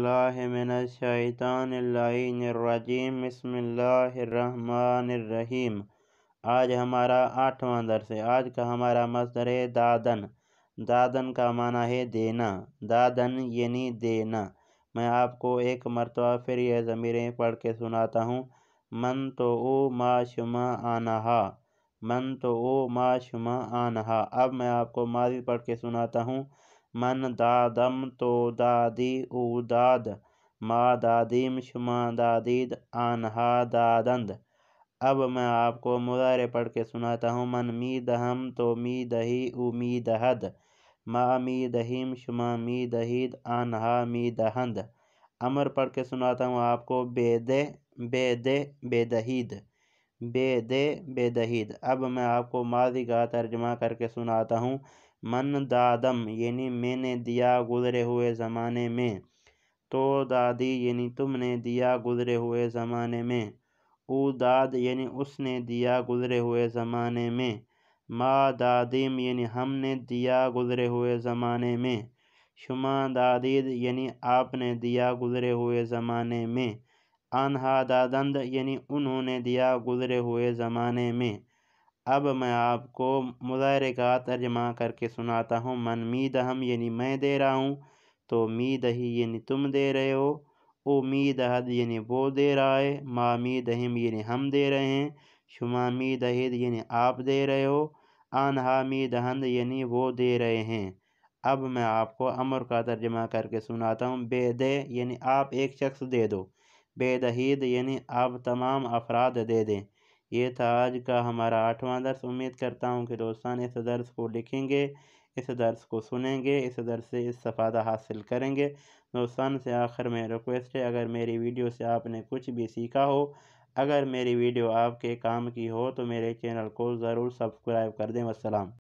बिल्लाहि मिनश्शैतानिर्रजीम बिस्मिल्लाहिर्रहमानिर्रहीम। आज हमारा 8वां दर्स है। आज का हमारा मसदर है दादन। दादन का माना है देना। दादन यानी देना। मैं आपको एक मरतबा फिर यह ज़मीरें पढ़ के सुनाता हूँ। मन तो ओ मा शुमा आनहा, मन तो ओ मा शुमा आनहा। अब मैं आपको माजी पढ़ के सुनाता हूँ। मन दादम तो दादी ऊ दाद, मा दादीम शुमा दादीद आनहा दादंद। अब मैं आपको मुज़ारे पढ़ के सुनाता हूँ। मन मी दहम तो मी दही ऊ मी दहद, मा मी दहीम शुमा मी दहीद आनहा मी दहंद। अमर पढ़ के सुनाता हूँ आपको। बेदे बेदे बेदहीद, बेदे बेदहीद। अब मैं आपको माजी का तर्जमा करके सुनाता हूँ। मन दादम यानी मैंने दिया गुजरे हुए ज़माने में, तो दादी यानी तुमने दिया गुजरे हुए ज़माने में, ऊ दाद यानी उसने दिया गुजरे हुए ज़माने में, मा दादीम यानी हमने दिया गुजरे हुए ज़माने में, शुमा दादीद यानी आपने दिया गुजरे हुए ज़माने में, आन्हा दादंद यानी उन्होंने दिया गुजरे हुए ज़माने में। अब मैं आपको मुज़ारे का तर्जमा करके सुनाता हूँ। मन मी दहम यानी मैं दे रहा हूँ, तो मी दही यानी तुम दे रहे हो, ओ मी दहद यानी वो दे रहा है, मा मी दहिम यानी हम दे रहे हैं, शुमा मी दहिद यानी आप दे रहे हो, आनहा मी दहंद यानी वो दे रहे हैं। अब मैं आपको अमर का तर्जमा करके सुनाता हूँ। बेदे यानी आप एक शख्स दे दो, बेदहीद यानी आप तमाम अफराद दे दें। ये था आज का हमारा 8वां दर्स। उम्मीद करता हूँ कि दोस्तान इस दर्स को लिखेंगे, इस दर्स को सुनेंगे, इस दर्स से इस्तिफादा हासिल करेंगे। दोस्तान से आखिर में रिक्वेस्ट है, अगर मेरी वीडियो से आपने कुछ भी सीखा हो, अगर मेरी वीडियो आपके काम की हो, तो मेरे चैनल को ज़रूर सब्सक्राइब कर दें। वस्सलाम।